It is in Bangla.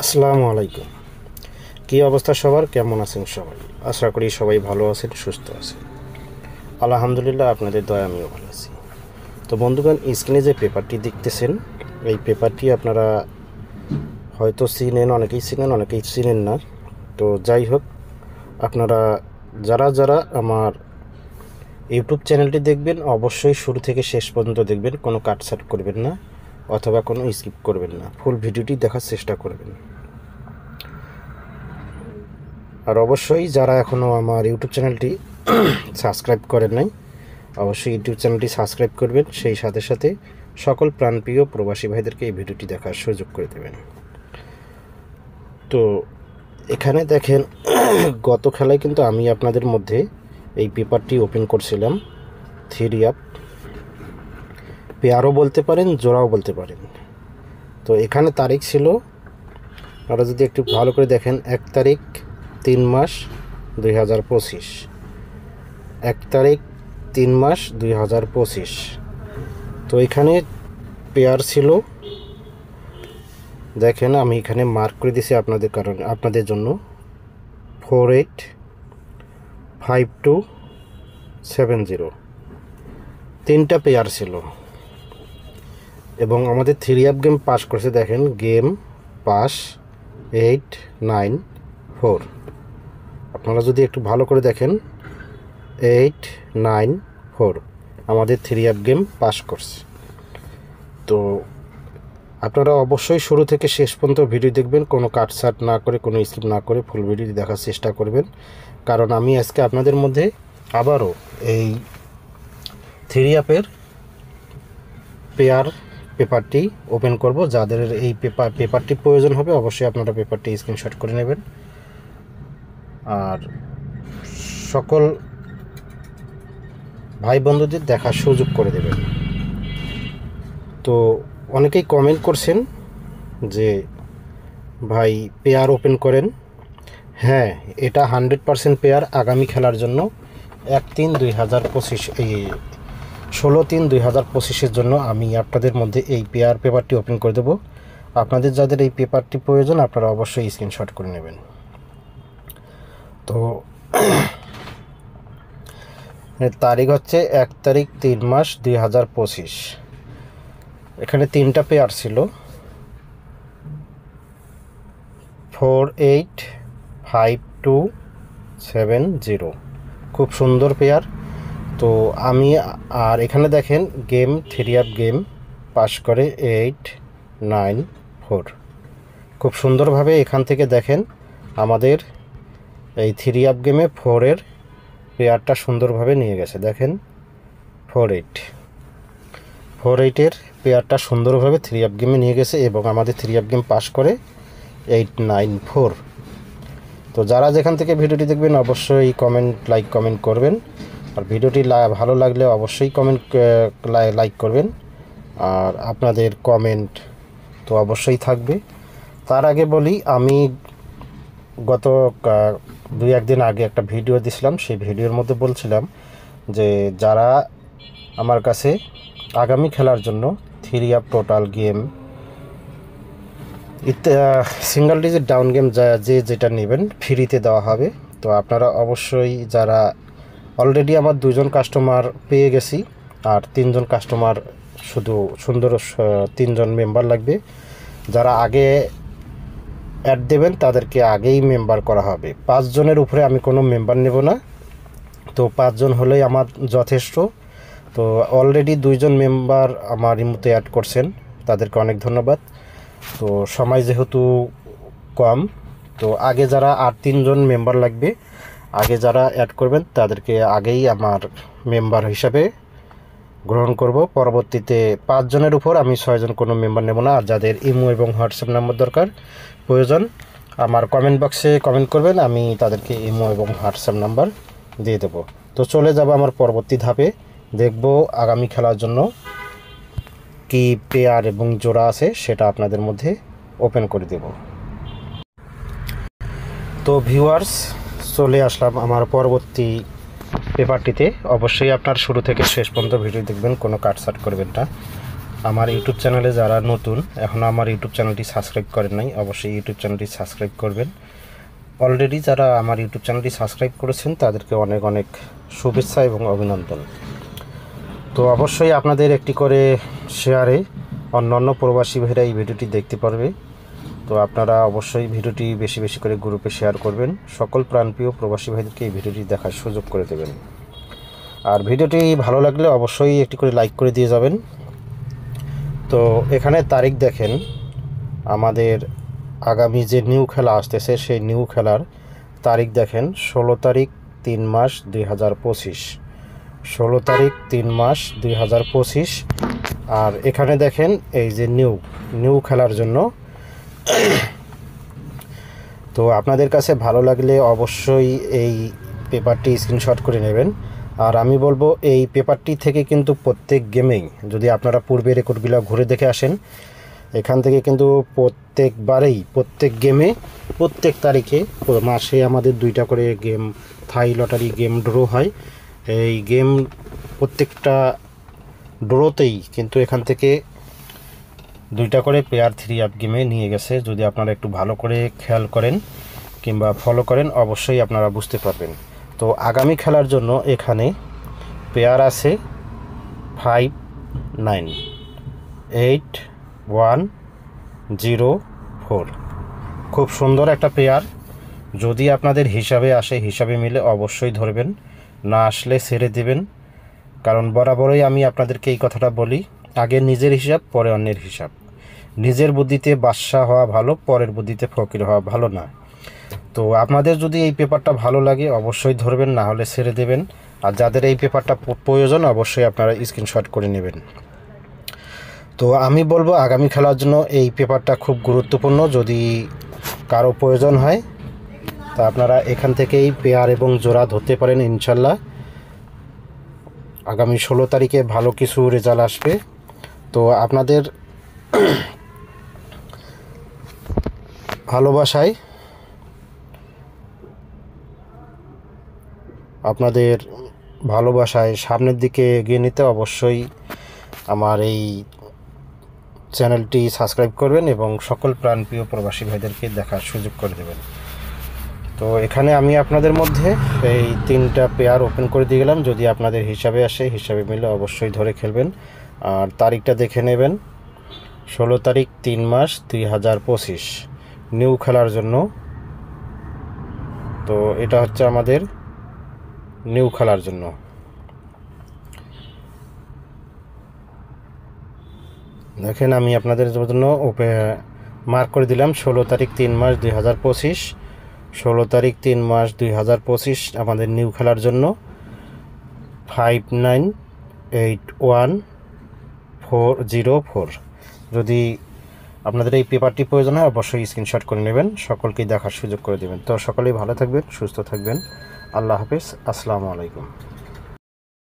আসসালামু আলাইকুম। কী অবস্থা সবার, কেমন আছেন সবাই? আশা করি সবাই ভালো আছেন, সুস্থ আছেন। আলহামদুলিল্লাহ, আপনাদের দয়া আমিও ভালো আছি। তো বন্ধুগণ, স্ক্রিনে যে পেপারটি দেখতেছেন, এই পেপারটি আপনারা হয়তো চিনেন, অনেকেই চিনেন না। তো যাই হোক, আপনারা যারা আমার ইউটিউব চ্যানেলটি দেখবেন অবশ্যই শুরু থেকে শেষ পর্যন্ত দেখবেন, কোনো কাটছাট করবেন না অথবা কোনো স্কিপ করবেন না, ফুল ভিডিওটি দেখার চেষ্টা করবেন। আর অবশ্যই যারা এখনও আমার ইউটিউব চ্যানেলটি সাবস্ক্রাইব করেন নাই, অবশ্যই ইউটিউব চ্যানেলটি সাবস্ক্রাইব করবেন। সেই সাথে সাথে সকল প্রাণপ্রিয় প্রবাসী ভাইদেরকে এই ভিডিওটি দেখার সুযোগ করে দেবেন। তো এখানে দেখেন, গত খেলায় কিন্তু আমি আপনাদের মধ্যে এই পেপারটি ওপেন করছিলাম। 3 আপ পেয়ারও বলতে পারেন, জোড়াও বলতে পারেন। তো এখানে তারিখ ছিল, আপনারা যদি একটু ভালো করে দেখেন, 1 তারিখ 3 মাস 2025, 1 তারিখ 3 মাস 2025। তো এখানে পেয়ার ছিল, দেখেন আমি এখানে মার্ক করে দিয়েছি আপনাদের জন্য 485270, 3টা পেয়ার ছিল। এবং আমাদের 3 আপ গেম পাস করেছে, দেখেন গেম পাস 894। আপনারা যদি একটু ভালো করে দেখেন, 894 আমাদের 3 আপ গেম পাস করছে। তো আপনারা অবশ্যই শুরু থেকে শেষ পর্যন্ত ভিডিও দেখবেন, কোনো কাটছাট না করে, কোনো স্কিপ না করে ফুল ভিডিও দেখার চেষ্টা করবেন। কারণ আমি আজকে আপনাদের মধ্যে আবারও এই 3 আপের পেপারটি ওপেন করব। যাদের এই পেপারটি প্রয়োজন হবে অবশ্যই আপনারা পেপারটি স্ক্রিনশট করে নেবেন আর সকল ভাই বন্ধুদের দেখার সুযোগ করে দেবেন। তো অনেকেই কমেন্ট করছেন যে ভাই পেয়ার ওপেন করেন। হ্যাঁ, এটা 100% পেয়ার আগামী খেলার জন্য 1/3/2025, এই 16/3/2025 জন্য আমি আপনাদের মধ্যে এই পেপারটি ওপেন করে দেব। আপনাদের যাদের এই পেপারটি প্রয়োজন আপনারা অবশ্যই স্ক্রিনশট করে নেবেন। তো তারিখ হচ্ছে 1 তারিখ 3 মাস 2025। এখানে 3টা পেয়ার ছিল, 485270, খুব সুন্দর পেয়ার। তো আমি আর এখানে দেখেন গেম 3 আপ গেম পাস করে 894, খুব সুন্দরভাবে এখান থেকে দেখেন আমাদের এই 3 আপ গেমে 4-এর পেয়ারটা সুন্দরভাবে নিয়ে গেছে। দেখেন 48-এর পেয়ারটা সুন্দরভাবে 3 আপ গেমে নিয়ে গেছে এবং আমাদের 3 আপ গেম পাস করে 894। তো যারা যেখান থেকে ভিডিওটি দেখবেন অবশ্যই লাইক কমেন্ট করবেন। আর ভিডিওটি ভালো লাগলে অবশ্যই লাইক করবেন। আর আপনাদের কমেন্ট তো অবশ্যই থাকবে। তার আগে বলি, আমি গত 2-1 দিন আগে একটা ভিডিও দিছিলাম, সেই ভিডিওর মধ্যে বলছিলাম যে যারা আমার কাছে আগামী খেলার জন্য 3 up total game, single digit down game যেটা নেবেন ফ্রিতে দেওয়া হবে। তো আপনারা অবশ্যই, যারা অলরেডি আমার 2জন কাস্টমার পেয়ে গেছি আর 3জন কাস্টমার, শুধু 3জন মেম্বার লাগবে। যারা আগে অ্যাড দেবেন তাদেরকে আগেই মেম্বার করা হবে। 5 জনের উপরে আমি কোনো মেম্বার নেব না। তো 5 জন হলেই আমার যথেষ্ট। তো অলরেডি 2জন মেম্বার আমার ইমুতে অ্যাড করছেন, তাদেরকে অনেক ধন্যবাদ। তো সময় যেহেতু কম, তো আগে যারা 3জন মেম্বার লাগবে, আগে যারা অ্যাড করবেন তাদেরকে আগেই আমার মেম্বার হিসাবে গ্রহণ করব। পরবর্তীতে 5 জনের উপর আমি 6 জন কোনো মেম্বার নেব না। আর যাদের ইমো এবং হোয়াটসঅ্যাপ নাম্বার দরকার প্রয়োজন, আমার কমেন্ট বক্সে কমেন্ট করবেন, আমি তাদেরকে ইমো এবং হোয়াটসঅ্যাপ নাম্বার দিয়ে দেব। তো চলে যাব আমার পরবর্তী ধাপে, দেখব আগামী খেলার জন্য কি পেয়ার এবং জোড়া আছে সেটা আপনাদের মধ্যে ওপেন করে দেব। তো ভিউয়ার্স, চলে আসলাম আমার পরবর্তী পেপারটিতে। অবশ্যই আপনার শুরু থেকে শেষ পর্যন্ত ভিডিও দেখবেন, কোনো কাটছাট করবেন না। আমার ইউটিউব চ্যানেলে যারা নতুন, এখনও আমার ইউটিউব চ্যানেলটি সাবস্ক্রাইব করেন নাই, অবশ্যই ইউটিউব চ্যানেলটি সাবস্ক্রাইব করবেন। অলরেডি যারা আমার ইউটিউব চ্যানেলটি সাবস্ক্রাইব করেছেন তাদেরকে অনেক অনেক শুভেচ্ছা এবং অভিনন্দন। তো অবশ্যই আপনাদের একটি করে শেয়ারে অন্যান্য প্রবাসী ভাইরা এই ভিডিওটি দেখতে পারবে। তো আপনারা অবশ্যই ভিডিওটি বেশি বেশি করে গ্রুপে শেয়ার করবেন। সকল প্রাণপ্রিয় প্রবাসী ভাইদেরকে এই ভিডিওটি দেখার সুযোগ করে দেবেন। আর ভিডিওটি ভালো লাগলে অবশ্যই একটি করে লাইক করে দিয়ে যাবেন। তো এখানে তারিখ দেখেন, আমাদের আগামী যে নিউ খেলা আসতেছে সেই নিউ খেলার তারিখ দেখেন 16 তারিখ 3 মাস 2025, 16 তারিখ 3 মাস 2025। আর এখানে দেখেন এই যে নিউ খেলার জন্য। তো আপনাদের কাছে ভালো লাগলে অবশ্যই এই পেপারটি স্ক্রিনশট করে নেবেন। আর আমি বলবো এই পেপারটি থেকে কিন্তু প্রত্যেক গেমেই যদি আপনারা পূর্বে রেকর্ডগুলো ঘুরে দেখে আসেন, এখান থেকে কিন্তু প্রত্যেকবারেই প্রত্যেক গেমে প্রত্যেক তারিখে মাসে আমাদের 2টা করে গেম থাই লটারি গেম ড্র হয়। এই গেম প্রত্যেকটা ড্রতেই কিন্তু এখান থেকে 2টা করে পেয়ার 3 আপ গেমে নিয়ে গেছে। যদি আপনারা একটু ভালো করে খেয়াল করেন কিংবা ফলো করেন অবশ্যই আপনারা বুঝতে পারবেন। তো আগামী খেলার জন্য এখানে পেয়ার আছে 5, 9, 8, 1, 0, 4। খুব সুন্দর একটা পেয়ার। যদি আপনাদের হিসাবে আসে, হিসাবে মিলে অবশ্যই ধরবেন, না আসলে ছেড়ে দেবেন। কারণ বরাবরই আমি আপনাদেরকে এই কথাটা বলি, আগে নিজের হিসাব পরে অন্যের হিসাব। নিজের বুদ্ধিতে বাদশা হওয়া ভালো, পরের বুদ্ধিতে ফকির হওয়া ভালো না। তো আপনাদের যদি এই পেপারটা ভালো লাগে অবশ্যই ধরবেন, না হলে ছেড়ে দেবেন। আর যাদের এই পেপারটা প্রয়োজন অবশ্যই আপনারা স্ক্রিনশট করে নেবেন। তো আমি বলবো আগামী খেলার জন্য এই পেপারটা খুব গুরুত্বপূর্ণ। যদি কারো প্রয়োজন হয় তা আপনারা এখান থেকেই পেয়ার এবং জোড়া ধরতে পারেন। ইনশাল্লাহ আগামী 16 তারিখে ভালো কিছু রেজাল্ট আসবে। তো আপনাদের ভালোবাসায়, আপনাদের ভালোবাসায় সামনের দিকে এগিয়ে নিতে অবশ্যই আমার এই চ্যানেলটি সাবস্ক্রাইব করবেন এবং সকল প্রাণপ্রিয় প্রবাসী ভাইদেরকে দেখার সুযোগ করে দেবেন। তো এখানে আমি আপনাদের মধ্যে এই 3টা পেয়ার ওপেন করে দিয়ে গেলাম। যদি আপনাদের হিসাবে আসে, হিসাবে মিলে অবশ্যই ধরে খেলবেন। আর তারিখটা দেখে নেবেন 16 তারিখ 3 মাস 2025 নিউ খেলার জন্য। তো এটা হচ্ছে আমাদের নিউ খেলার জন্য। দেখেন আমি আপনাদের জন্য মার্ক করে দিলাম 16 তারিখ 3 মাস 2025, 16 তারিখ 3 মাস 2025 আমাদের নিউ খেলার জন্য 5, 9, 8, 1, 4, 0, 4। যদি আপনাদের এই পেপারটি প্রয়োজন হয় অবশ্যই স্ক্রিনশট করে নেবেন, সকলকেই দেখার সুযোগ করে দেবেন। তো সকলেই ভালো থাকবেন, সুস্থ থাকবেন। আল্লাহ হাফেজ, আসসালামু আলাইকুম।